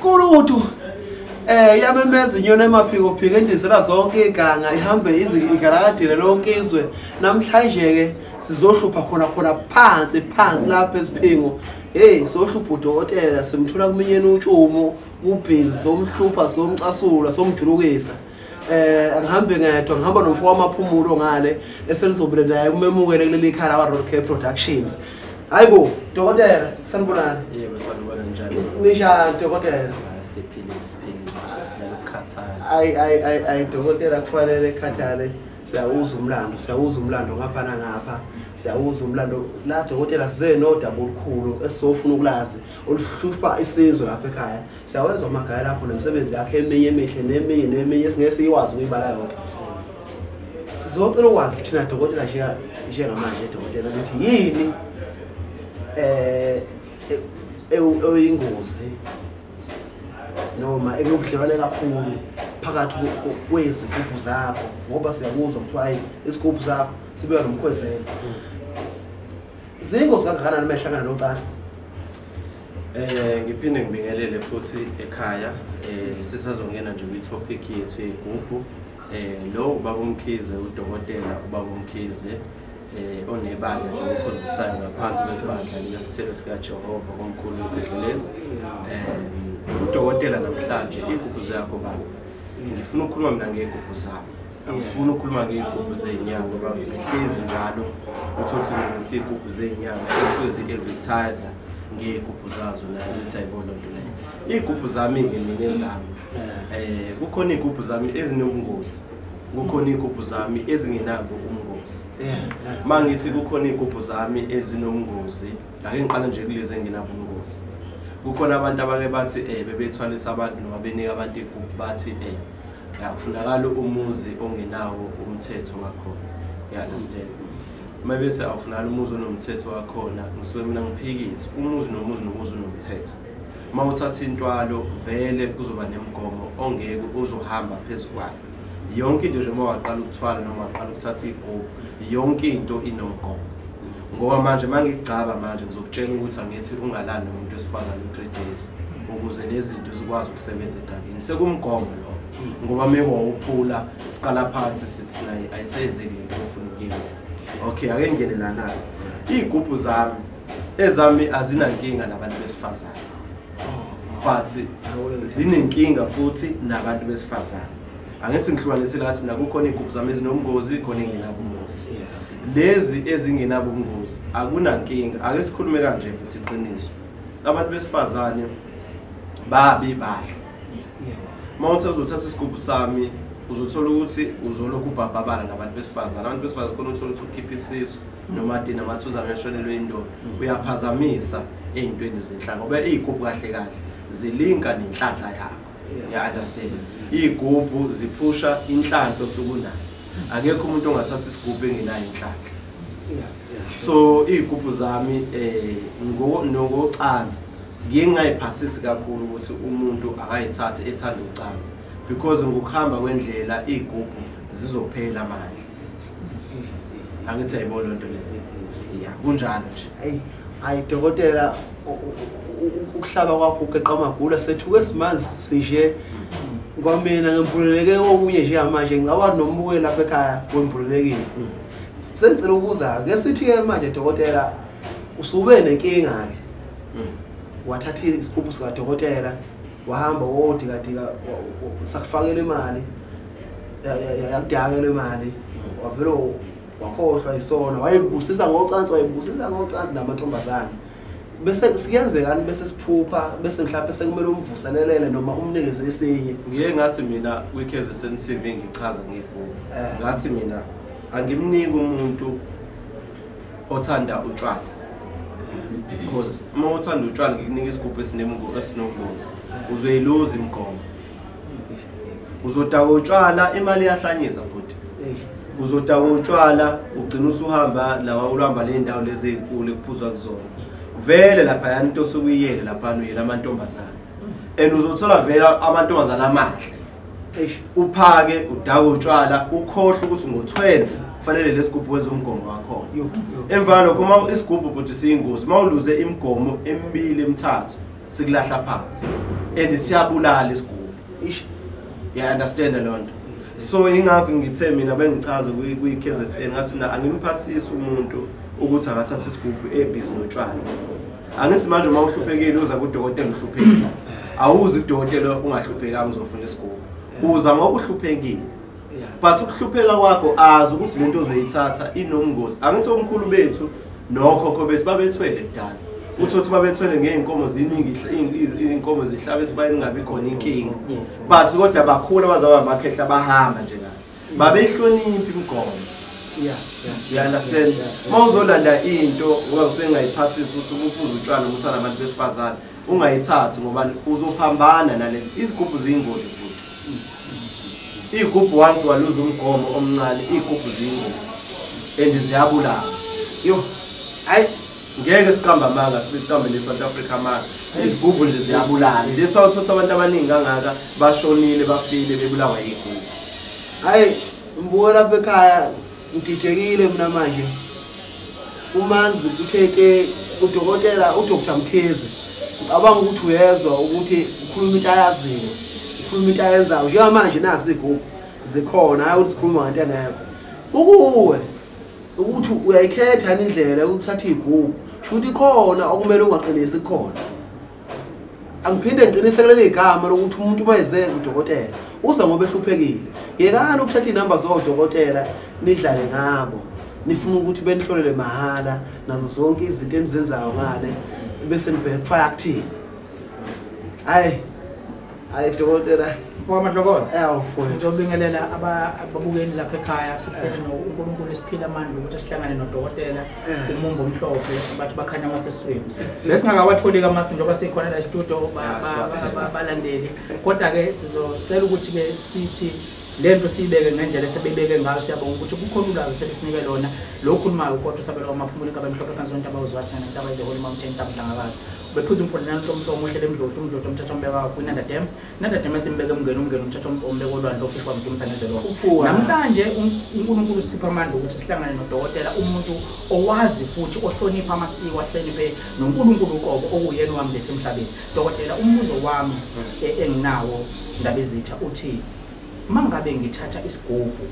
Kulutho yabemeza inyoni emaphiko phiko endizela zonke iganga ihambe igalakadile lonke izwe namhlanje ke sizohlupha khona phansi lapha esiphingo sohlupha udokotela semthula kuminyeni utshumo kubhizi somhlupha somcasula somjulukisa angihambe ngedwa ngihamba nomfowabo amaphumulo ngale eselizobele naye umemukele kuleli khala wa Road Care Productions. Hayibo dokotela sanibonani. Yebo sanibona njani? Nishaya dokotela. Siphile sidlala ukukhathala. Ay dokotela kufanele ekhathale siyawuza umlando ngapha nangapha siyawuza umlando la dokotela size nodaba olukhulu esizofuna ukulazi oluhlupha isizwe lapha ekhaya siyawezwa amagaya lapho nomsebenzi yakhe eminye emihle neminye esingeke siyiwazi ukuyibala yonke sizocela ukwazi thina dokotela njengamanje dokotela ukuthi yini eyingozi noma ekubudlelwane kakhulu phakathi kwezigubhu zakho ngoba siyakuzwa ukuthi hayi isigubhu zakho sibuya nomkhwezela zingozi kangakanani mehlangana nocansi. Ngiphinde ngibingelele futhi ekhaya sisazongena nje kwi-topic yethu yegubhu lo ubaba uMkhize udokotela ubaba uMkhize onebandla nje ukhonzisayo ngaphansi kwebandla likaSithelo sikaJehova omkhulu uKhedlelezi udokotela namhlanje igubhu zakho baba ngifuna ukukhuluma mina ngegubhu zami angifuni ukukhuluma ngegubhu zenyanga ngoba ngihlezi njalo uthothi ngesigubhu zenyanga esuke zi-advertiser ngegubhu zazo nayo ukuthi ayibona into leyo igubhu zami ke mina ezami kukhona igubhu zami ezinobungozi kukhona igubhu zami ezingenabo ubungozi mangithi kukhona igubhu zami ezinobungozi ake ngiqala nje kulezi engenabo ubungozi kukhona abantu abake bathi bebethwalisa abantu noma benika abantu igubhu bathi akufunakala umuzi ongenawo umthetho wakhona ya understand mabethi awufunakala umuzi onomthetho wakhona ngisuke mina ngiphikisa umuzi nomuzi unomthetho mawuthatha intwalo vele kuzoba nemigomo ongeke uzohamba phezukwayo yonke into nje mawaqala ukuthwala noma waqala ukuthatha igubhu yonke into inomgomo ngoba manje mangigcaba manje ngizokutshela ukuthi angithi ungalali nomuntu wesifazane u3 days ukuze lezi zinto zikwazi ukusebenza egazini sekumgomo lo ngoba mewuphula siqala phansi sithi naye ayisenzeki into ofuna ukuyenza. Okay ake ngene la nayo igubhu ezami azinankinga nabantu besifazane but zinenkinga futhi nabantu besifazane angithi ngihlukanisile ngathi mina kukhona igubhu zami ezinomgozi khona engenabo ubungozi lezi ezingenabo ubungozi akunankinga ake sikhulume kanje futhi iqiniso abantu besifazane babi bahle mawuthe uzothatha isigubhu sami uzothola ukuthi uzolokhu ubhabhabala nabantu besifazane abantu besifazane khona uthola ukuthi ukhipha isisu noma dina mathuza ngeshonelwe indoda uyaphazamisa ezintweni zenhlanga ngoba igubhu kahle zilinka nenhlanhla yakho ya understand igubhu ziphusha inhlanhla sokunayo akekho umuntu ongathatha isigubhu engenayo inhlanhla so igubhu zami ngocansi ngingayiphasisi kakhulu ukuthi umuntu akayithathe ethanda ucansi because ngokuhamba kwendlela igubhu zizophela manje angithi ayibona into le ya kunjalo nje ayi dokotela ukuhlaba kwakho ugeqa amagula sethuke simanzi sije kwamina ngempuleleke okunye nje manje ngaba nombuke lapha ekhaya kwempulelekile sengicela ukuza ke sithi ke manje dokotela usube nenkinga ke wathatha isigubhu sika dokotela wahamba wodika sakufakela imali yakudakela imali wavela wakhohlwa isona wayibusisa ngocansi namantombazana bese sikuyenzekani bese siphupha bese mhlawumbe sekumele umvuselelele noma umnikeze esinye. Ngiye ngathi mina kwiKZN TV ngichaza ngebhuku ngathi mina angimniki umuntu othanda utshwala because uma uthanda utshwala ngikunika isigubhu esinobungozi uzoyiluza imigomo uzodaka utshwala imali yahlanyisa futhi uzodaka utshwala ugcina usuhamba lawa ulamba le ndawo lezi ezinkulu ekuphuzwa kuzona vele lapha yani into sokuyiyele lapha uyela amantombazana and uzothola vele amantombazana amahle uphake udaka utshwala ukhohle ukuthi ngo12 kufanele lesigubhu wenza umgomo wakho emva lokho uma isigubhu futhi siyingozi mawuluze imigomo emibili emithathu sikulahla phansi and siyabulala isigubhu. Ish. Yeah, understand lonto. So ingakho ngithe mina bengichaza kwi-KZN ngathi mina angimphasisi umuntu ukuthi akathatha isigubhu ebhizi notshwala. Angithi manje uma uhluphekile uza kudokotela uhluphekile. Awuzi kudokotela ungahluphekanga uzofuna isigubhu. Uza ngoba uhluphekile. But ukuhlupheka kwakho azi ukuthi lento ozoyithatha inomngozi. Angithi omkhulu bethu nokhokho bethu babethwele kudala. Uthothi babethwele ngeenkomo ziningi inkomo zihlaba esibayeni ngabe khona inkinga. But kodwa bakhula bazaba amakhehla bahamba nje kahle. Babehlonipha imigomo. You understand? Mawuzolanda into ungayiphasisi ukuthi uphuza utshwala ukuthi anabantu besifazane ungayithathi ngoba uzophambana nale izigubhu ziyingozi futhi. Igubhu once waluza umgomo omncane igubhu ziyingozi and ziyabulala. Yo hayi ngeke siqamba amanga siqambe le South Africa amanga izigubhu nje ziyabulala lethu awuthola abantu abaningi kangaka bashonile bafile bebulawa igubhu. Hayi mbuka lapha ekhaya ngididekile mina manje umanzi uthethe udokotela uDr Mkhize ngicabanga ukuthi uyezwa ukuthi ukhuluma into ayaziyo ukhuluma into ayenzayo njenga manje nasi igubhu zikhona hayi ukuthi sikhuluma ngento engekho ukuwe ukuthi uyayikhetha indlela ukuthatha igubhu futhi khona okumele ungaqinisi khona. Angiphinde ngiqinise kuleli igama lokuthi umuntu mayeze udokotela uza ngoba ehluphekile yekani ukuthatha inamba zodokotela nidlale ngabo nifuna ukuthi benihlolele mahala nazo zonke izinto enizenzayo ngale bese nibhekfire kuthini. Hayi dokotela mfowethu Madlokola mfowethu ngizobingelela ababukeli lapha ekhaya sihlele noNkulunkulu isiphila amandla ukuthi sihlangane nodokotela umumbo omhlophe bathi bakhanya amasesweni besingakawatholi kamasi njengoba sikhona la studio balandeli kodwa ke sizocela ukuthi ke sithi lento siyibeke ngendlela esebebeke ngayo siyabonga ukuthi kukhona ulwazi sebesinike lona lo khulumayo kodwa sabelo amaphumulo kabamhlophe phansi kwentaba uzwathana intaba the Holy Mountain intaba dlangakazi bephuza umfundana Mhlomhlomo uhle lemdlodo umdlodo umthatha umbeka kuNanda Dam esimbeke umngeni umthatha umbeka olwandle ofishwa ngimsanezelo. Namhlanje uNkulunkulu usipha amandla ukuthi sihlangane nodokotela umuntu owazi futhi ohlonipha amasiko ahloniphe noNkulunkulu uqobo okuyena wamlethe emhlabeni. Dokotela umbuzo wami enginawo ndaba ezitha uthi mangabe ngithatha isigubhu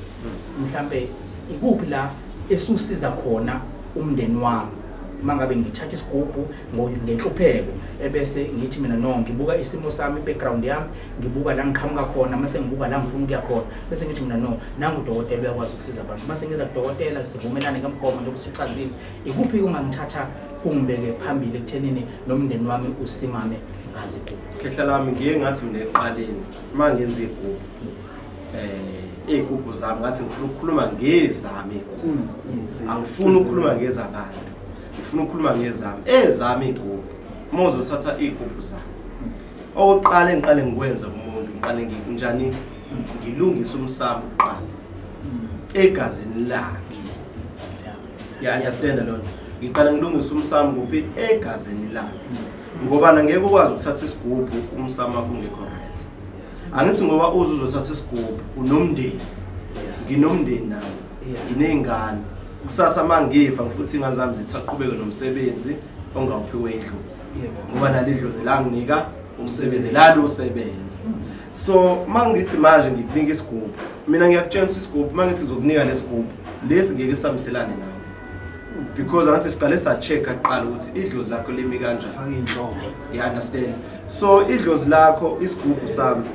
mhlambe ikuphi la esusiza khona umndeni wami mangabe ngithatha isigubhu ngenhlupheko ebese ngithi mina no ngibuka isimo sami background yami ngibuka la ngiqhamuka khona mase ngibuka la ngifuna ukuya khona bese ngithi mina no nangu udokotela uyakwazi ukusiza abantu mase ngiza kudokotela sivumelane ngemgomo njengoba usuchazile ikuphi ungangithatha kungibeke phambili ekuthenini nomndeni wami usimame ngazi igubhu. Khehla lami ngiye ngathi mina eqaleni mangenza igubhu igubhu zami ngathi ngifuna ukukhuluma ngezami inkosi angifuni ukukhuluma ngezabanye ngifuna ukukhuluma ngezami ezami igubhu uma uzothatha igubhu zami oqala engiqale ngikwenza umuntu ngiqale njani ngilungisa umsamo uqala egazini lakhe. Ya understand lo ngiqale ngilungisa umsamo kuphi egazini lakhe ngoba ngeke ukwazi ukuthatha isigubhu umsamo wakho ungekho right. Angithi ngoba uzothatha isigubhu unomndeni nginomndeni nami nginengane kusasa mangifa futhi ingane zami zithaqhubeke nomsebenzi ongawuphiwe idlozi ngoba nale idlozi la nginika umsebenzi la lo usebenza. So mangithi manje ngikunika isigubhu mina ngiyakutshela ukuthi isigubhu mangithi uzokunika lesigubhu lesi ngeke samselane nawe because angathi siqale sa check aqala ukuthi idlozi lakho limi kanjani faka inhlobo. You understand? So idlozi lakho isigubhu sami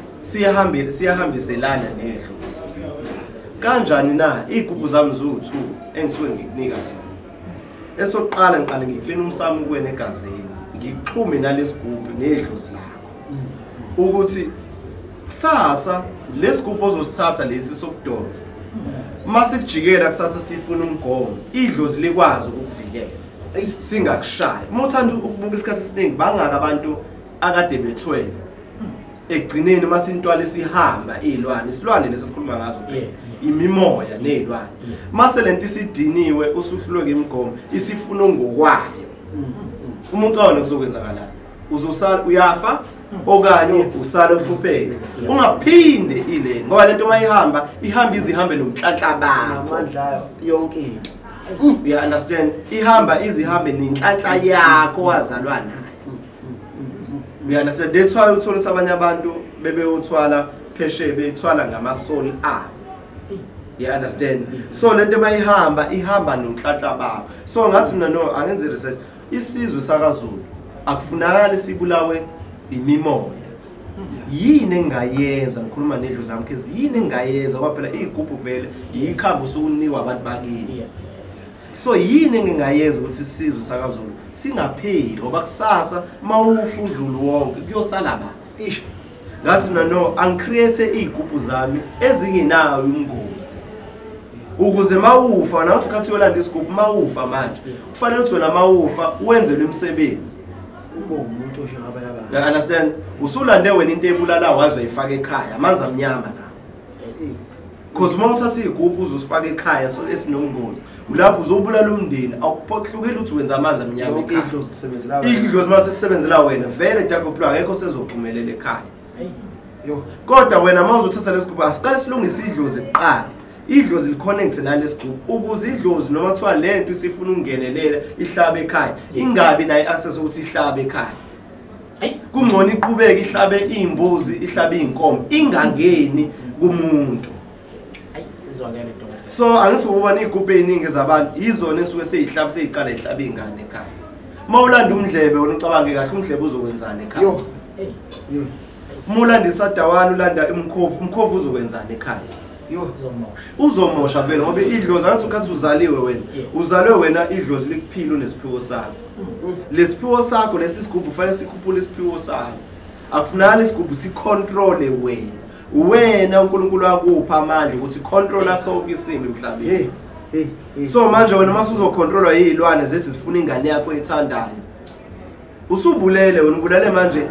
siyahambiselana nedlozi kanjani na igubhu zami zo2 engisuke ngikunika sona. Esoqala ngiqale ngiklina umsamo kuwena egazini ngixhume nalesigubhu nedlozi lakho ukuthi kusasa lesigubhu ozosithatha lesi sokudonsa mase kujikela kusasa sifuna umgomo idlozi likwazi ukukuvikela singakushayi. Uma uthanda ukubuka isikhathi esiningi bangaka abantu akade bethwele egcineni mase intwala sihamba izilwane isilwane lesesikhuluma ngazo imimoya nezilwane mase lento isidiniwe usuhlulwe imigomo isifuna ngokwayo umuntu awona kuzokwenzakala uzosala uyafa okanye usala uhlupheke ungaphinde ile ngoba lento mayihamba ihamba izihambe nomhlanhla bakho Amandla yonke into. You understand? Ihamba izihambe nenhlanhla yakho wazalwa nayo. Uyana that's why uthola ukuthi abanye abantu bebeyothwala pheshe beyithwala ngama-soul abo. You understand? So lento ihamba nonhlanhla babo. So ngathi mina no angenze research isizwe sakaZulu akufunakala sibulawe imimoya. Yini engayenza ngikhuluma nedlozi nami because yini engayenza ngoba phela igubhu vele yikhamba usukuniwa abantu bakini. So yini engayenza ukuthi isizwe sakaZulu singapheli ngoba kusasa mawufa uZulu wonke kuyosala ba. Ish. Ngathi mina no angicreate igubhu zami ezingenayo ingozi. Ukuze mawufa nathi khathi yolanda isigubhu mawufa manje kufanele ukuthi wena mawufa wenzelwe umsebenzi. Umuntu njengabanye abantu. You understand? Usulande wena into ebulala wazoyifaka ekhaya amanzi amnyama la. Because uma uthatha igubhu uzosifaka ekhaya so esinomngozi. Ulapho uzobulala umndeni awuphohlukela ukuthi wenza amanzi amnyama ekhaya. Idlozi kusebenzela wena. Idlozi mase sisebenzela wena vele Jacob akekho sezophumelela ekhaya. Yo. Kodwa wena mawuzothatha lesigubhu asiqale silungise idlozi kuqala. Idlozi liconnect nalesigubhu ukuze idlozi noma kuthiwa lento isifuna ukungenelela ihlabe ekhaya ingabi nayo access ukuthi ihlabe ekhaya. Kungcono iqhubeke ihlabe imbuzi ihlabe inkomo ingangeni kumuntu. Izwakele Dr. So angithi ubona igubhu eziningi zabantu izona esuke seyihlabe seyiqala ihlabe ingane ekhaya. Mawulanda umdlebe wena ucabange kahle umdlebe uzokwenzana ekhaya. Yo. Mulanda isadawani ulanda umkhovu uzokwenzana ekhaya. Yo Uzomosha vele ngoba idlozi angithi ukhathi uzaliwe wena uzalwe wena idlozi likuphila unesiphiwo sakho. Lesiphiwo sakho lesisigubhu kufanele sikhuphule isiphiwo sakho. Akufunakala isigubhu sicontrole wena uNkulunkulu wakupha amandla ukuthi controla sonke isimo emhlabeni. So manje wena mase uzocontrolwa yizilwane zethi zifuna ingane yakho ethandayo. Usubulele wena ubulale manje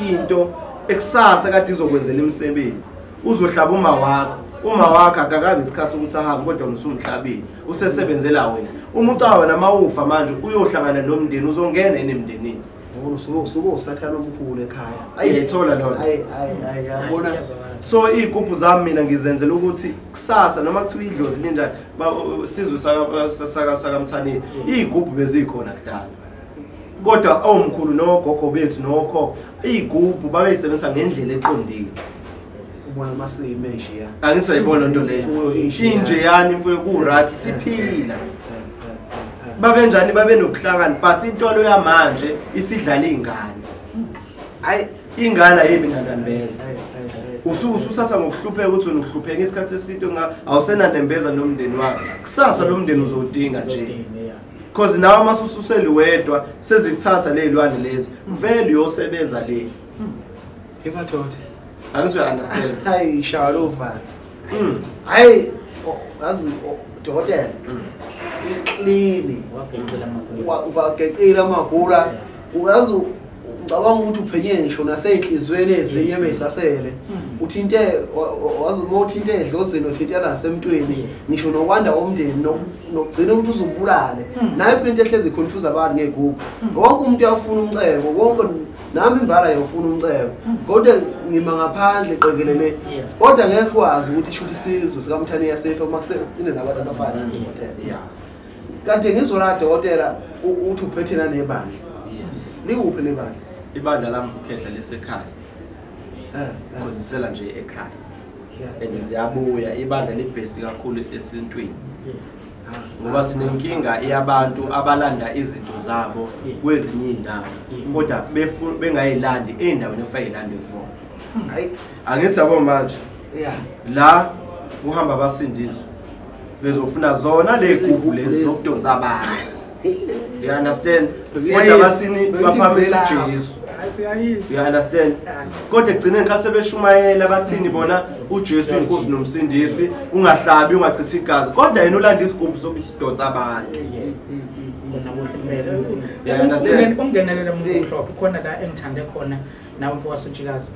into ekusasa kade izokwenzela imisebenzi. Uzohlaba uma wakho akakabi isikhathi ukuthi ahambe kodwa usumhlabeni usesebenzela wena. Umuntu wena mawufa manje uyohlangana nomndeni uzongena enemndenini. Usuke usathana omkhulu ekhaya. Ayithola lona. Yabona. So igubhu zami mina ngizenzela ukuthi kusasa noma kuthiwa idlozi linjani sizwe sakaMthaneni igubhu bezikhona kudala. Kodwa omkhulu nogogo bethu nokhokho igubhu babeyisebenzisa ngendlela eqondile. Ubona amasimo nje ya. Angithi ayibona into leyo. Inje yani imfuyo ku-right siphila. Babenjani babenokuhlakani but intolo yamanje isidlala izingane. Hayi ingane ayibi nandembeza. Usuthatha ngokuhlupheka ukuthi wena uhlupheka isikhathi eside awusenandembeza nomndeni wakho. Kusasa lo mndeni uzodinga nje. Because nawe masususeli wedwa sezikuthatha lezilwane lezi vele uyosebenza le. Ebathote. Angithi understand. Hayi shalova. Hayi yazi dokotela. Lini wageqela amagula uyazi ngicabanga ukuthi uphenye ngisho nasenhlizweni ezinye ebesasele uthinte wazi uma uthinte edlozini uthintana nasemntweni ngisho nokwanda omndeni nokugcina ukuthi uzubulale nayo into ehlezi ikhonfuza abantu ngegubhu wonke umuntu uyafuna umcebo wonke nami imbala yofuna umcebo kodwa ngima ngaphandle eqekelele kodwa ngeke sikwazi ukuthi ishuthi isizwe sikaMthani yasefa uma kusene nabantu abafana nodokotela kanti ngizola dokotela uthi uphethena nebandla. Yes. Likuphi lebandla? Ibandla lami ukhehla lisekhaya. Khonzisela nje ekhaya. And ziyabuya ibandla libest kakhulu esintweni. Ngoba sinenkinga eyabantu abalanda izinto zabo kwezinye indawo kodwa bengayilandi endaweni efayilande kubona. Hayi angithi yabo manje. La uhamba abasindizwe bezofuna zona legubhu lezi zokudonsa abantu. You understand? Kodwa bathini baphambisa uJesu. You understand? Kodwa egcineni khase beshumayela bathini bona uJesu inkosi nomsindisi ungahlabi ungachithi igazi kodwa yena ulanda isigubhu sokuthi sidonsa abantu. You understand? Ungenelela umuntu omhlophe khona la engithande khona nawe mfowethu uNtshikazi.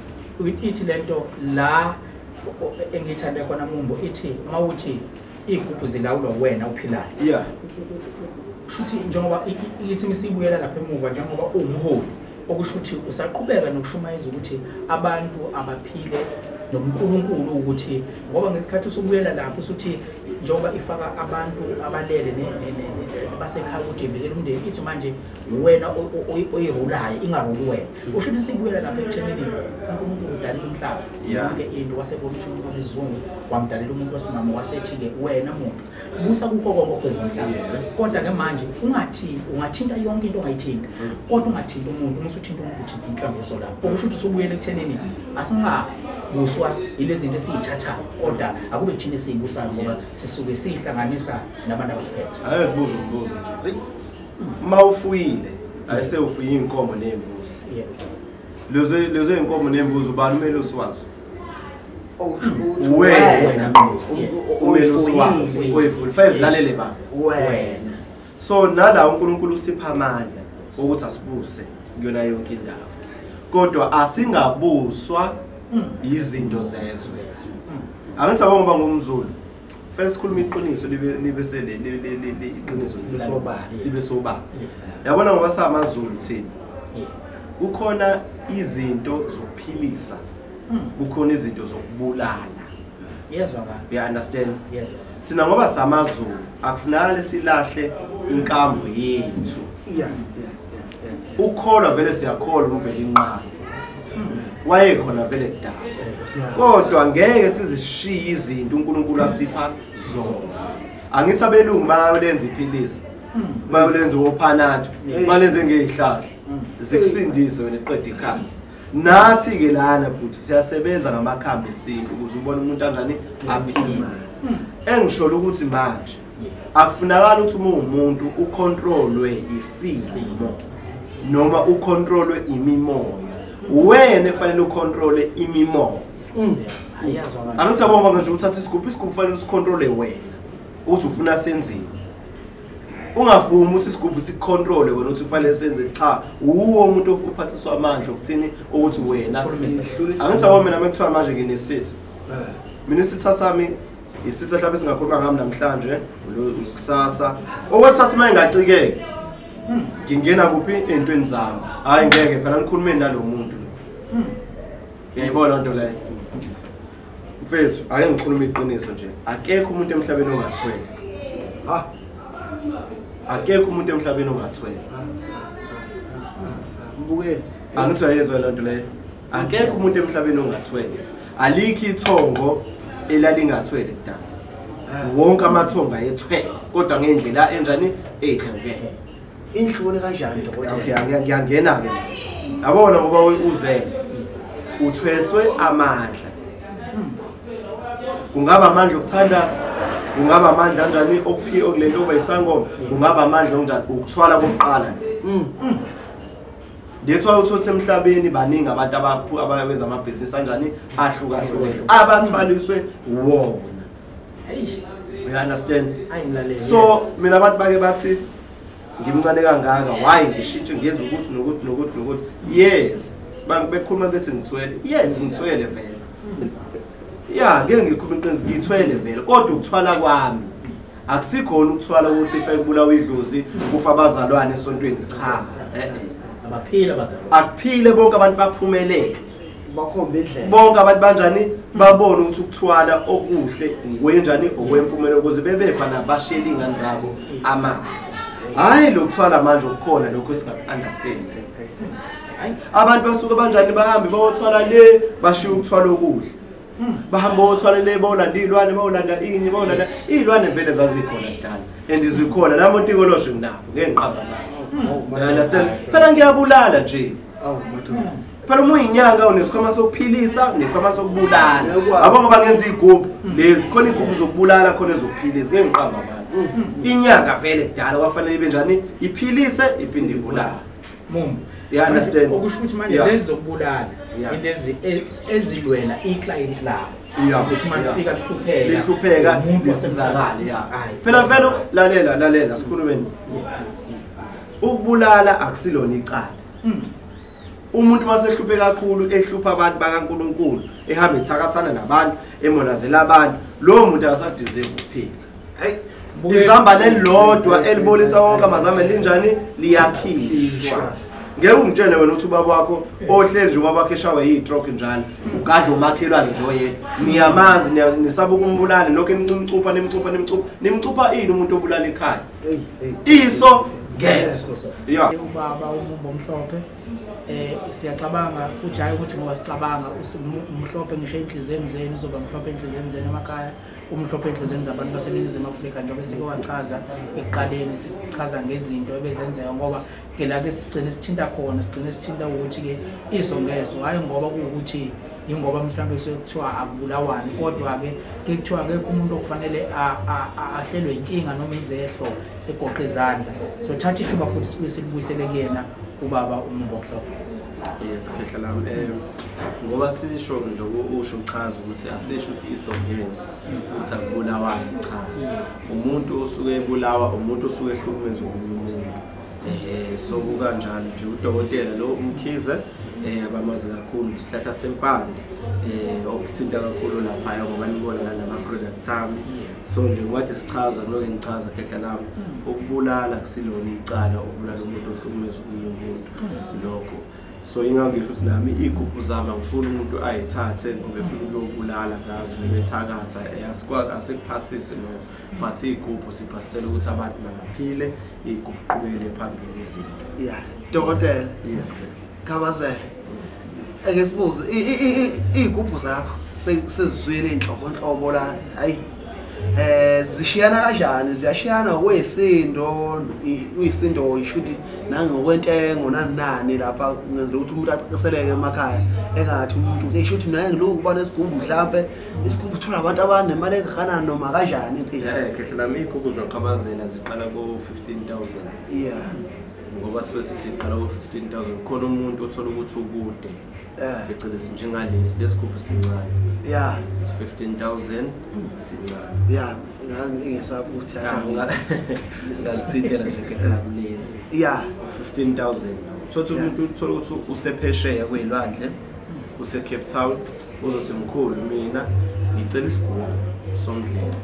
Ithi lento la engithande khona Mumbo ithi mawuthi igubhu zilawulwa wena uphilayo. Yeah. Shuthi njengoba ithi misibuyela lapha emuva njengoba umholi okusho ukuthi usaqhubeka nokushumayeza ukuthi abantu abaphile noNkulunkulu ukuthi ngoba ngesikhathi usubuyela lapho usuthi njengoba ifaka abantu abalele basekhaya ukuthi ivikele umndeni ithi manje wena oyirulayo ingaruli wena usho ukuthi sibuyela lapha ekuthenini uNkulunkulu udalela umhlaba yonke into wasebona ukuthi umuntu wesizungu wamdalela umuntu wasimama wasethi-ke wena muntu busa kukho konke kwezomhlaba kodwa ke manje ungathinta yonke into ongayithinta kodwa ungathinta umuntu uma usuthinta umuntu uthinta inhlangeso lapho okusho ukuthi usubuyela ekuthenini asingabuswa ile zinto esiyithathayo kodwa akube thina esiyibusayo ngoba sisuke sihlanganisa nabantu abasiphethe. Hayi kubuza umbuzo nje. Mawufuyile ayise ufuye inkomo nembuzi. Lezo inkomo nembuzi ubani umele usiwazi? Wena umele usiwazi. Oyifuli fez lalele ba. Wena. So nala uNkulunkulu usipha amandla ukuthi asibuse kuyona yonke indawo. Kodwa asingabuswa izinto zezwe. Angithi ngoba ngumZulu. First khuluma iqiniso libe sele iqiniso sibe sobala. Yabona ngoba samaZulu thina. Kukhona izinto zokuphilisa. Kukhona izinto zokubulala. Yezwa ka. You understand? Yes. Thina ngoba samaZulu akufunakala silahle inkambo yethu. Ukholwa vele siyakholwa umveli inqaba. Wayekhona vele kudala. Kodwa ngeke sizishiye izinto uNkulunkulu asipha zona. Angithi abelungu bayalenza iphilisi. Bayalenza ophanatho, balenze ngezihlahla. Zikusindise wena eqeda ikhaya. Nathi ke lana futhi siyasebenza ngamakhambi esintu ukuze ubone umuntu kanjani aphile. Engisho ukuthi manje akufunakala ukuthi umuntu ucontrolwe isimo noma ucontrolwe imimoya. Wena kufanele ucontrole imimoya. Angisabona ngisho uthatha isigubhu kufanele usicontrole wena uthi ufuna senzeni. Ungavumi ukuthi isigubhu sikucontrole wena uthi ufanele senze cha uwo umuntu ophathiswa amandla ukuthini ukuthi wena. Angisabona mina mekuthiwa manje nginesithi. Mina isitha sami isitha mhlawumbe singakhuluma ngami namhlanje kusasa. Okwathatha uma engacikeke ngingena kuphi entweni zami. Hayi ngeke phela ngikhulume nalomuntu. Yayibona into leyo. Mfethu ake ngikhuluma iqiniso nje. Akekho umuntu emhlabeni ongathwele. Akekho umuntu emhlabeni ongathwele. Mbukeli. Angithi uyayezwa lento leyo. Akekho umuntu emhlabeni ongathwele. Alikho ithongo elalingathwele kudala. Wonke amathongo ayethwele kodwa ngendlela enjani ehlukene. Inhloni kanjani dokotela? Okay, ngiyangena ke. Yabona ngoba uzele uthweswe amandla. Kungaba amandla okuthandaza, kungaba amandla kanjani okulento obayisangoma, kungaba amandla onjani ukuthwala kokuqala. Ndethwa uthothe emhlabeni baningi abantu abayenza amabhizinisi kanjani ahlukahlukene abathwaliswe wona. You understand? So mina abantu bake bathi ngimncane kangaka why ngishintshe ngenza ukuthi nokuthi yes bekhuluma bethi ngithwele yes ngithwele vele ngeke ngikhuluma iqiniso ngithwele vele kodwa ukuthwala kwami akusikhona ukuthwala ukuthi ifa ibulawa idlozi kufa abazalwane esontweni cha abaphila abazalwane akuphile bonke abantu baphumelele bakhomba indlela bonke abantu banjani babona ukuthi ukuthwala okuhle ngwenjani okwempumelelo ukuze bebefa nabashela ingane zabo amandla. Hayi lokuthwala manje ukukhona lokho esingaunderstand. Abantu basuka kanjani bahambe bayothwala le bashiya ukuthwala okuhle. Bahamba bayothwala le bawulanda izilwane bawulanda ini bawulanda izilwane vele zazikhona kudala and izikhona namo ntikolosho nginabo ngenqaba nabo. You understand? Phela ngiyabulala nje. Phela uma uyinyanga unesikhwama sokuphilisa nekhwama sokubulala. Abo ngoba ngenza igubhu lezi khona igubhu zokubulala khona ezokuphilisa ngenqaba manje. Inyanga vele kudala kwafanele ibe njani iphilise iphinde ibulala. Mumbo. You understand? Okusho ukuthi manje lezi zokubulala ilezi ezilwela iclient labo. Ukuthi manifika lihlupheka lisizakale Phela vele lalela sikhulumeni. Ukubulala akusilona icala. Umuntu masehluphe kakhulu ehlupha abantu bakaNkulunkulu ehamba ethakathana nabantu emonazela abantu lo muntu akasadeserve ukuphila. Izambane elilodwa elibolisa wonke amazame linjani liyakhishwa. ngeke ungitshele wena uthi ubaba wakho ohleli nje ubaba wakhe eshawe yitroke njalo ugadla umakhelwane nje oyedwa niyamazi nisaba ukumbulala lokho nimcupha ini umuntu obulala ekhaya iso ngeso yeah ubaba umumbo omhlophe siyacabanga futhi hayi ukuthi ngoba sicabanga umhlophe ngisho enhlizweni zenu uzoba mhlophe enhlizweni zenu emakhaya umhlophe enhlizweni zabantu baseNingizimu Afrika njengoba sikewachaza ekuqaleni sichaza ngezinto ebezenzeka ngoba ke la ke sigcine sithinta khona sigcine sithinta ukuthi ke iso ngeso hayi ngoba kuukuthi ingoba mhlawumbe sekuthiwa akubulawane kodwa ke kuthiwa akekho umuntu okufanele ahlelwe inkinga noma izehlo egoqa izandla so thatha ithuba futhi sibuyisele kuyena ubaba umumbo omhlophe. Yes, khehla lami ngoba sisho nje usho uchaza ukuthi asisho ukuthi isongezo ukuthi akubulawane cha umuntu osuke ebulawa umuntu osuke ehlukumeza umuntu so kanjalo nje udokotela lo umkhize abamazi kakhulu isihlahla sempande okuthinta kakhulu lapha ngoba nibona nama product ami so nje ngathi sichaza noke ngichaza khehla lami ukubulala kusilona icala ukubulala umuntu ohlukumeza umuntu lokho so ingangisho ukuthi nami igubhu zami ngifuna umuntu ayithathe ngoba efuna ukuyobulala ngazo bethakatha yasikwazi asekuphasise no but igubhu siphasisela ukuthi abantu bangaphile igubhu qhubele phambili izinto yeah dokotela yes Khabazela ake sibuze igubhu zakho sezizwele inhlobonhlobo la hayi zishiyana kanjani ziyashiyana kwesindo uyisindo ishuthi nangokwentengo nanani lapha ngenzela ukuthi umuntu aqiseleke emakhaya engathi umuntu eshuthi naye ngiloku ubona isigubhu mhlambe isigubhu thola abantu abanemali engakana noma kanjani into khehla nami igubhu zoqhabazela ziqala ko 15,000 yeah ngoba sithi iqala ko 15,000 khona umuntu othola ukuthi ukude phecelezi njengalesi lesigubhu sincane yeah 15,000 sincane yeah ngingesaboost ngazithintela nje khehla lesi yeah 15,000 thothi umuntu uthola ukuthi usephesheya kwezilwandle use Cape Town uzothi mkhulu mina ngicela isigubhu somdlelo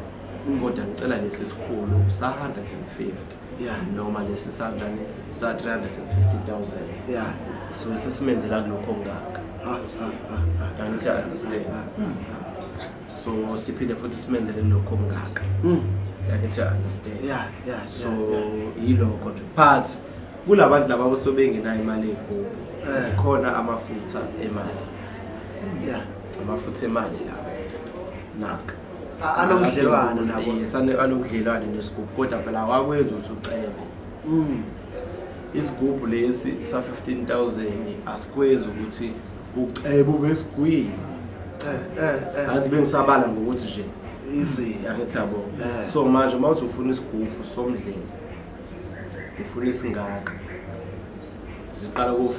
kodwa ngicela lesi sikhulu sa 150 yeah noma lesi sanjani sa 350,000 yeah so sesimenzela kulokho ngaka angithi understand so siphinde futhi simenzele lokho ngaka angithi understand yeah so yilokho nje but kulabantu laba abosobengenayo imali egubhu sikhona amafutha emali yeah amafutha emali lapha naka anomdlelwane nabo anomdlelwane nesigubhu kodwa phela wakwenza ukuthi ucebe isigubhu lesi sa 15,000 asikwenza ukuthi ucebe besigwini athi bengisabala ngokuthi nje easy angithi yabo so manje mawuthi ufuna isigubhu somdlelo ufuna isingaka ziqala ku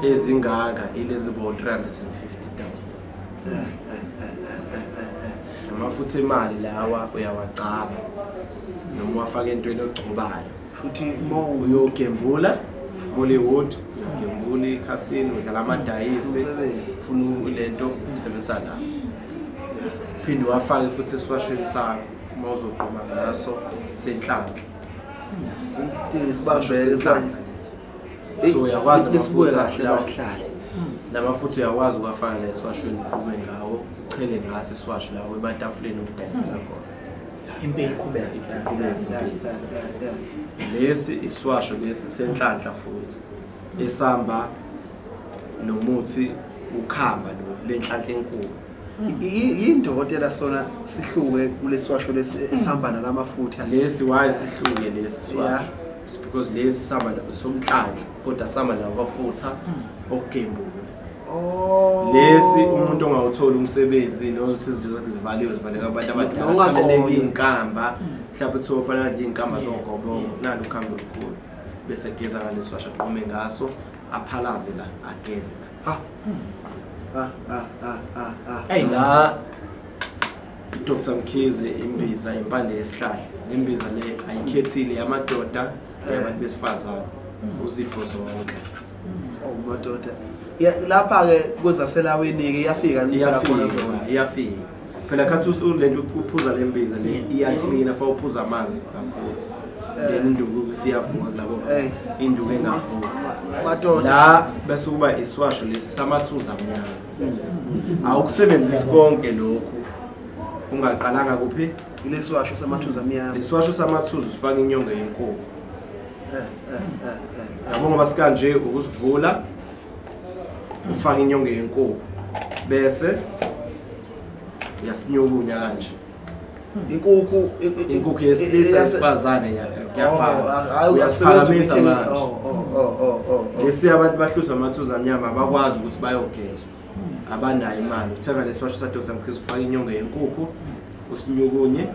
55,000 ezingaka ilezi bo 350,000 amafutha emali lawa uyawacaba noma wafaka entweni ogcobayo futhi mo uyogembula Hollywood uyogembula icasino udlala amadayisi ufuna lento usebenzisa la phinde wafaka futhi esiwashweni sakho uma uzoqhuma ngaso senhlanhla isibambele so uyakwazi nesibuye kahle bahlala namafutha uyakwazi ukufaka la esiwashweni uqhume ngawo uchele ngaso isiwasho lawo ematafuleni okudayisela khona impilo iqhubeka lesi iswasho lesi senhlanhla futhi esamba nomuthi ukhamba lo lenhlanhla enkulu yindokotela sona sihluke kulesiwasho lesi esihamba nalamafutha lesi waye sihluke lesi swasho because lesi samba somhlanhla kodwa samba namafutha okugembula lesi umuntu ongawuthola umsebenzi nozothi izinto zakhe zivaleka abantu abadala kufanele inkamba mhlawumbe kuthiwa ufanele adle inkamba zogobongo nalo ukhambo olukhulu bese geza ngalesi washo aqhume ngaso aphalaze la ageze la Dr. Mkhize imbiza impande yesihlahla imbiza le ayikhethile yamadoda yabantu besifazana uzifo zonke madoda lapha ke kwezaselawini ke iyafika iyafika phela khathi ulento uphuza lembiza le iyaclean fa uphuza amanzi kakhulu then induku siyavuka kulabo induku engavuka madoda la bese kuba iswasho lesi samathuza amnyama awukusebenzisa konke lokhu ungaqalanga kuphi leswasho samathuza amnyama leswasho samathuza usifaka inyongo yenkukhu yabo ngoba sikanje ukusivula ufaka inyongo yenkukhu bese yasinyukunya kanje inkukhu yesilisa esifazane yafaka uyasiphakamisa manje lesi abantu bahluza amathuza amnyama bakwazi ukuthi bayogezwa abanayo imali uthenga leswasho sadosa mkhize ufaka inyongo yenkukhu usinyukunye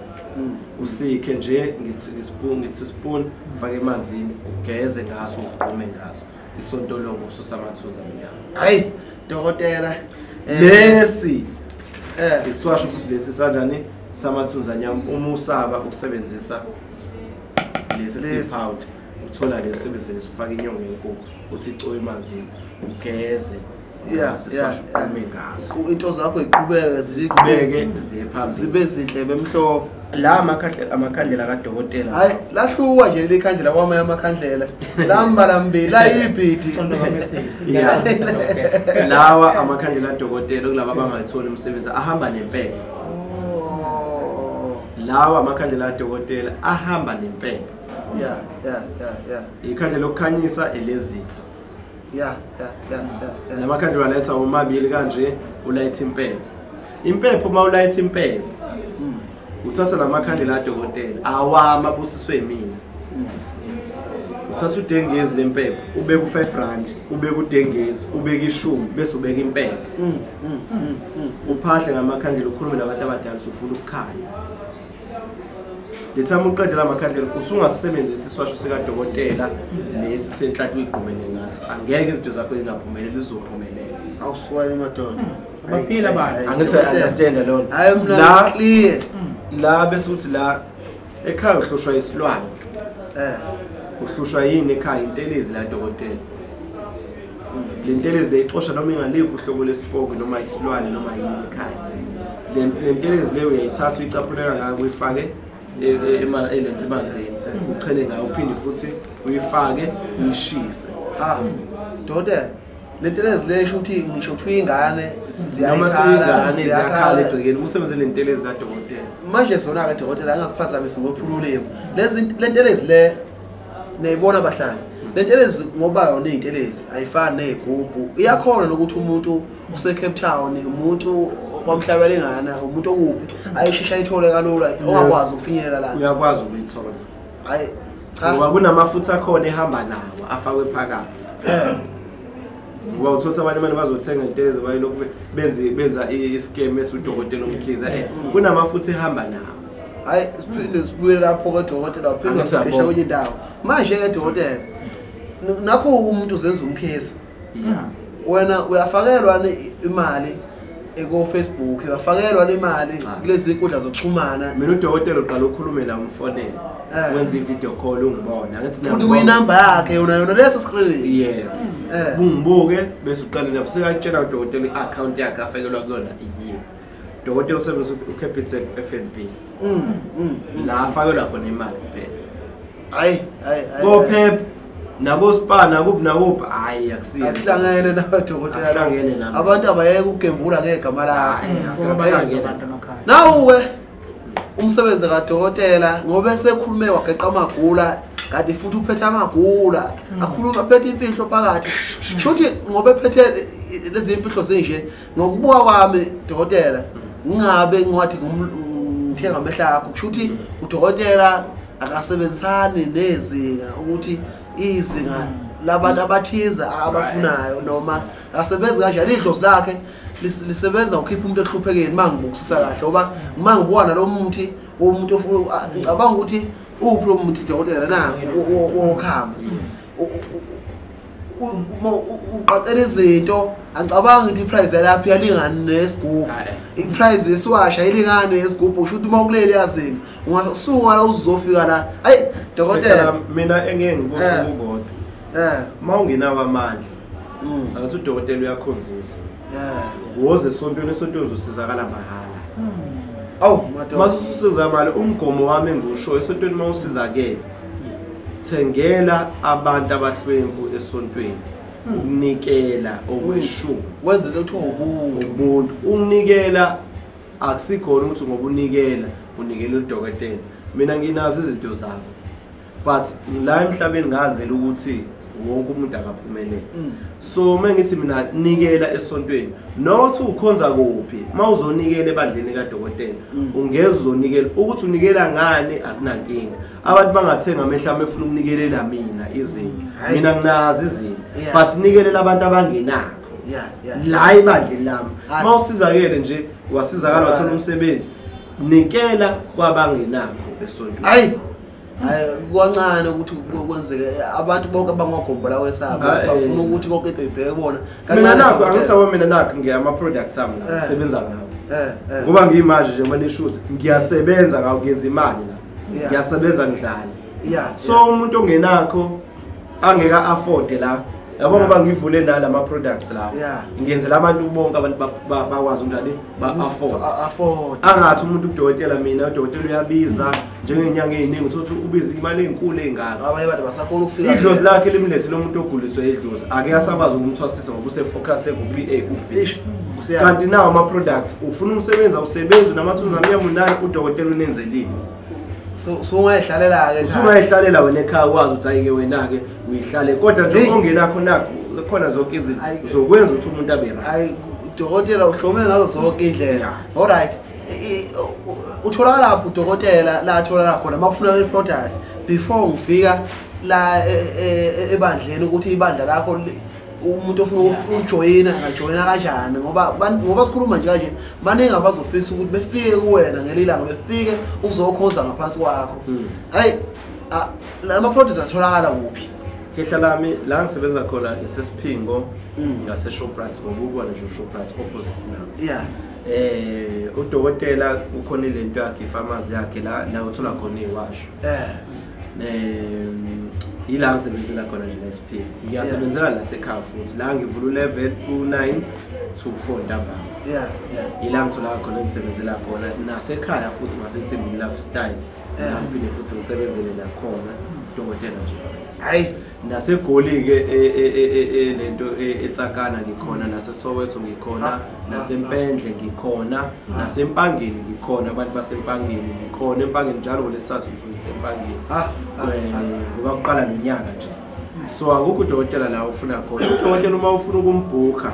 usikhe nje ngithi spoon ufake emanzini ugeze ngaso uqhume ngaso isontolongo ususamathuza amnyama hayi dokotela lesi iswasho futhi lesi sanjani samathuza amnyama uma usaba ukusebenzisa lesi sipowder uthola lesi sebenzisa ufaka inyongo yenkukhu uthi icowe emanzini ugeze siswasho uqhume ngaso into zakho iqhubeke zikubeke ziphambili zibe zinhle bemhlophe la amakhandlela kadokotela hayi lahluka nje lekhandlela kwamanye amakhandlela lambala mbili la ibhidi lawa amakhandlela kadokotela kulabo abangatholi umsebenzi ahamba nempela lawa amakhandlela kadokotela ahamba nempela ikhandlela lokukhanyisa elezitha lamakhandlela waletha omabili kanje ulayitha impepho uma ulayitha impepho uthatha lamakhandlela kadokotela awama busiswe yimini uthatha udengezi lempepho ubeka u5 rand ubeka udengezi ubeka ishumi bese ubeka impepho uphahle ngamakhandlela ukhulume nabantu abadala ufuna ukukhanya lethama uqedela amakhandlela usungasebenzisa iswasho sekadokotela lesi senhlathi uyigqumene ngaso angeke izinto zakho zingaphumeleli izophumelela awuswayile madoda baphila abantu angithi understand lona la clear la bese uthi la ekhaya uhlushwa isilwane uhlushwa yini ekhaya intelezi la dokotela le ntelezi leyixosha noma ingaliphi uhlobo lesipoko noma isilwane noma yini ekhaya le ntelezi leyo uyayithatha uyicaphuleka ngayo uyifake emanzini uchele ngayo uphinde futhi uyifake uyishise dokotela lentelezi lesho uthi ngisho ukuthi ingane ziyakhala egcekeni umsebenzi lentelezi kadokotela manje zona ke dokotela angakuphazamisa ngophululemo lezi lentelezi le neyibona abahlali lentelezi ngoba yona izintelezi ayifani nezigubhu iyakhona nokuthi umuntu ose Cape Town umuntu kwamhlabela engana umuntu okuphi ayishesha ayithole kalula ongakwazi ukufinyelela la uyakwazi ukuyithola hayi cha ngoba kunamafutha akhona ehamba nawo afakwe phakathi ngoba uthola abanye abantu bazothenga intelezi bayilokhu benza i-scam esudokotela umkhiza kunamafutha ehamba nawo hayi siphinde sibuye lapho kadokotela uphinde usiphesha kwenye indawo manje ke dokotela nakho umuntu uzenza umkhiza wena uyafakelwa imali eko Facebook uyafakelwa imali kulezi inkundla zokuxhumana mina udokotela uqala ukukhuluma la umfonela wenza i-video call ungibona ngathi futhi kuyinamba yakhe yona leso screen yes ungibuke bese uqala lapho sekatshela udokotela i-account yakhe afakelwa kuyona iyiyo dokotela usebenzisa uCapitec FNB la afakelwa khona imali kuphela hayi kophep nabo spana kubi nakuphi hayi akusiyo akuhlangene nabadokotela abantu abayeke ukugembula ngegama lakho nawe umsebenzi kadokotela ngoba esekhulume wageqa amagula kanti futhi uphethe amagula akhuluma phethe imfihlo phakathi shothi ngoba ephethe lezi imfihlo zinje ngokubuka kwami dokotela ngingabe ngiwathi ngithenga amehla akho shothi udokotela akasebenzisani nezinga ukuthi izinga labantu abathiza abafunayo noma asebenza kanjani idlozi lakhe lisebenza ukhipha umuntu ehluphekeni mangibukisisa kahle ngoba mangibona lo muthi womuntu ofuna ngicabanga ukuthi uphi lo muthi dokotela na wokhamba uqaqela izinto angicabanga ukuthi iprice yalapha yalingana nesigubhu iprice yesiwasha ilingana nesigubhu usho ukuthi uma ukuleli yazini ungasuka la uzofika la hayi dokotela mina engeke ngikusho ukodwa mawungenawo amandla ngathi udokotela uyakhonzisa woze esontweni uzosizakala mahhala awu mase ususiza mali umgomo wami engusho esontweni mawusizakele thengela abantu abahlwempu esontweni ukunikela okweshumi wenze lokho ubuntu ukunikela akusikhona ukuthi ngoba unikela unikela udokotela mina nginazo izinto zami but la emhlabeni ngazela ukuthi wonke umuntu akaphumelele so mengithi mina nikela esontweni nothi ukhonza kuphi mawuzonikela ebandleni kadokotela ungeze uzonikela ukuthi unikela ngani akunankinga abantu bangathenga amehla efuna ukunikelela mina izinto mina nginazi izinto but nikelela abantu abangenakho la ibandleni lami mawusizakele nje wasizakala wathola umsebenzi nikela kwabangenakho esontweni kwancane ukuthi kwenzeke abantu bonke abangogombola wesabo bafuna ukuthi konke into ibheke kubona mina nakho angithawa mina nakho ngiyama products sami la ngisebenza ngawo ngoba ngiyimanje nje manje shoot ngiyasebenza ngawo ngenza imali la ngiyasebenza ngidlala so umuntu ongenakho angeka afford la yabo ngoba ngivule nalama products lawo ngiyenzela abantu bonke abantu bakwazi njani afford angathi umuntu udokotela mina udokotela uyabiza njengenyanga eziningi uthothi ubiza imali ezinkulu ezingaka abanye abantu basakhona ukufika idlozi lakhe limlethe lomuntu oguliswe idlozi ake asakwazi ukumthwasisa ngoba usefocus ku-A ku-B kanti nawo ama products ufuna umsebenzi awusebenzi namathunzi amnyama udokotela unenzelile so ungayihlalela ke usungayihlalela wena ekhaya wazi ukuthi ayike wena ke uyihlale kodwa nje ongenakho nakho khona zonke izinto uzokwenza ukuthi umuntu abe right hayi udokotela uhlome ngazo zonke indlela all right utholakala lapho udokotela la atholakala khona makufuna i-product before ngifika la ebandleni ukuthi ibandla lakho umuntu ofuna ukujoyina ngajoyina kanjani ngoba sikhuluma nje kanje baningi abazofisa ukuthi befike kuwena ngelilanga befike uzokhoza ngaphansi kwakho hayi lama product atholakala kuphi kehla lami la ngisebenza khona isesiphingo ngase Shoprite ngoba ukubona nje Shoprite opposite now udokotela ukhona lento yakhe ifamasi yakhe la uthola khona iwasho ila ngisebenzela khona nje la SP ngiyasebenzela la sekhaya futhi la ngivula 11 ku9 to 4 ntambama ila ngithola khona ngisebenzela khona nasekhaya futhi ngaseThembi lifestyle ngiphinde futhi ngisebenzele la khona udokotela nje hayi nasegoli ke lento eTsakana ngikhona naseSoweto ngikhona nasempendle ngikhona nasempangeni ngikhona abantu basempangeni ngikhona empangeni njalo ngolesithathu ngisempangeni ngoba kuqala nonyaka nje so akukho udokotela la ufuna khona udokotela uma ufuna ukumbhuka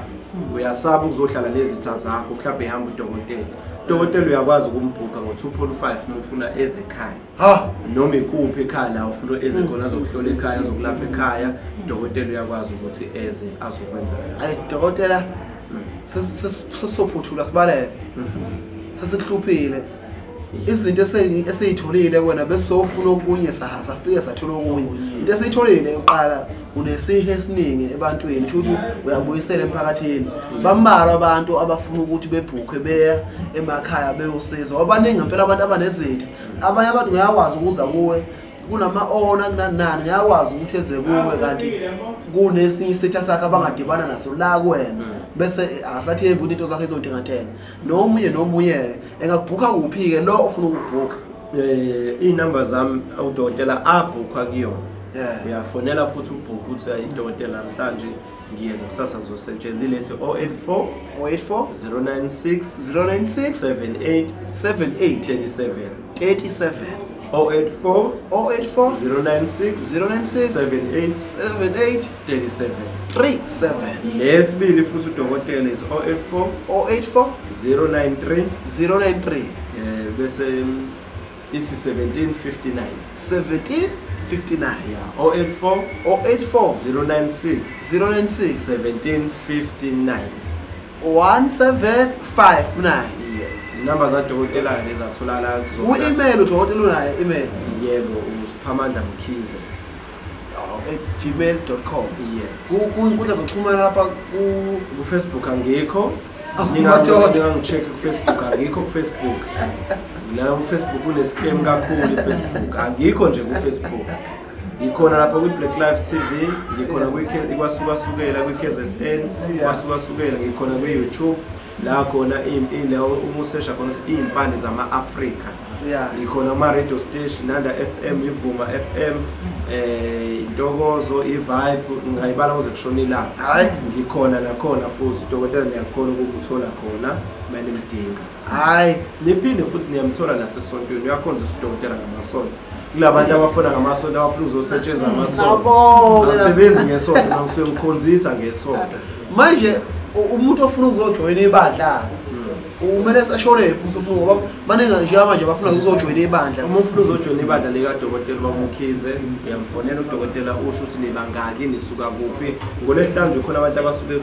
uyasaba ukuzohlala lezitha zakho mhlawumbe ehamba udokotela uyakwazi ukumbhuka ngo2.5 uma ufuna ezekhaya noma ikuphi ekhaya la ufuna eze khona azokuhlola ekhaya azokulapha ekhaya udokotela uyakwazi ukuthi eze azokwenza hayi udokotela sesophuthula sibaleke sesikuhluphile izinto eseyitholile wena bese ufuna okunye safike sathola okunye into eseyitholile eqala unesihe esiningi ebantwini futhi uyabuyisela emphakathini bambalwa abantu abafuna ukuthi bebhuke beya emakhaya beyosiza abaningi ngempela abantu abanezitho abanye abantu ngiyakwazi ukuza kuwe kunama owner kunanani ngiyakwazi ukuthi eze kuwe kanti kunesinye isitha sakhe abangadibana naso la kuwena bese asathembi ukuthi into zakhe izodingathenga nomunye engakubhuka kuphi ke lo ufuna ukubhuka inamba zami udokotela abhukwa kuyona uyafonela futhi ubhuka uthi idokotela namhlanje ngiyeza kusasa ngizosetshenziswa lesi 084 096 78 37 084 096 78 37 lesibili futhi udokotela is 084 093 bese ithi 1759 084 096 1759 1759 yes inamba zadokotela lezi atholakala kuzona u-email udokotela unayo email yebo uSiphamandla Mkhize @gmail.com yes kunkundla zokuxhumana lapha ku-Facebook angikho ningangicheck ku-Facebook angikho ku-Facebook la ku-Facebook une-scam kakhulu i-Facebook angikho nje ku-Facebook ngikhona lapha kwi-Black Life TV ngikhona kwasukasukela kwi-KZN kwasukasukela ngikhona kwi-YouTube la khona uma usesha khona impande zama-Afrika ngikhona ama-radio station Nanda FM Ivuma FM Intokozo iVibe ngayibala kuze kushona ilanga hayi ngikhona nakhona futhi udokotela niyakhona ukuthola khona manje nimdinga hayi niphinde futhi niyamthola nasesontweni uyakhonza udokotela ngamasonto kulabantu abafuna ngamasonto abafuna uzosetshenziswa ngamasonto asebenzi ngesonto ngisuke ngikhonzisa ngesonto manje umuntu ofuna ukuzojoyina ibandla umele ashone umuntu ngoba baninga nje manje bafuna ukuzojoyina ibandla uma ufuna uzojoyina ibandla likadokotela bamukhize uyamfonela udokotela usho ukuthi nibangaki nisuka kuphi ngolesihlanu nje khona abantu abasuke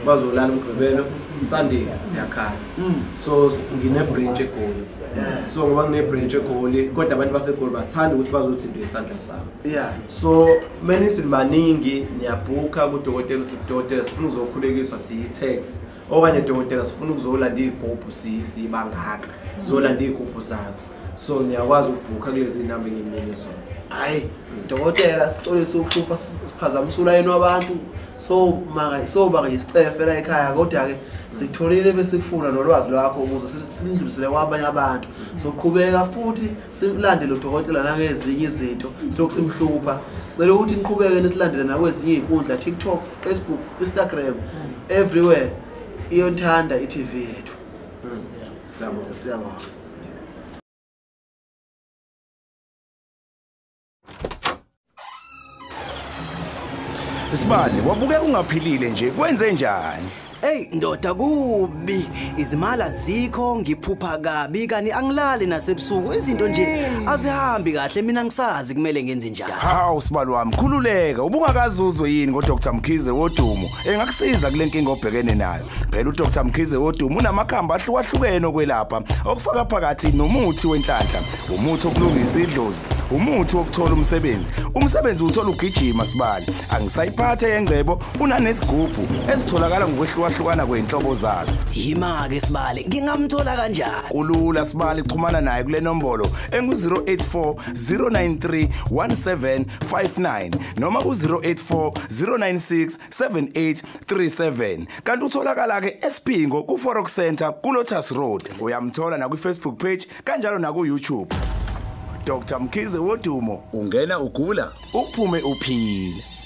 bazolala umgqibelo Sunday siyakhala so ngine branch eGoli so ngoba ngine branch eGoli kodwa abantu baseGoli bathanda ukuthi bazothindwa isandla sabo so menisi baningi niyabhuka kudokotela uthi udokotela sifuna uzokhulekiswa siyi-tax okanye dokotela sifuna ukuzolanda igubhu siyibangaka sizolanda igubhu zakho so ngiyakwazi ukubhuka kulezi zinamba engimnike zona hayi dokotela sixolisa ukuhlupha siphazamisa ulayini wabantu so baka isicefe la ekhaya kodwa ke sikutholile bese kufuna nolwazi lwakho ukuze silindlulisele kwabanye abantu soqhubeka futhi simlande lo dokotela nangezinye izinto silokhu simhlupha sicela ukuthi niqhubeke nisilandele nakwezinye izinkundla TikTok Facebook Instagram everywhere iyonthanda iTV yethu siyabonga Sibani wabuke ungaphilile nje kwenze njani Hey ndoda kubi izimala zikho ngiphupha kabi kani angilali nasebusuku izinto nje azihambi kahle mina ngisazi kumele ngenze njani Hawu sibali wami khululeka ubungakazuzwe yini ngoDr Mkhize Wodumo engakusiza kule nkinga obhekene nayo phela uDr Mkhize Wodumo unamakhamba ahlukahlukene okwelapha okufaka phakathi nomuthi wenhlanhla umuthi okulungisa idlozi umuthi wokuthola umsebenzi uthola ugijima sibali angisayiphathe yengcebo unanesigubhu ezitholakala ngokwehlukahlukana kwenhlobo zazo yima ke sibali ngingamthola kanjani kulula sibali xhumana naye kule nombolo engu-084 093 1759 noma ku-084 096 7837 kanti utholakala ke eSpingo ku-Forex Center kuLotus Road uyamthola na ku-Facebook page kanjalo na ku-YouTube Dr Mkhize Wodumo ungena ugula uphume uphile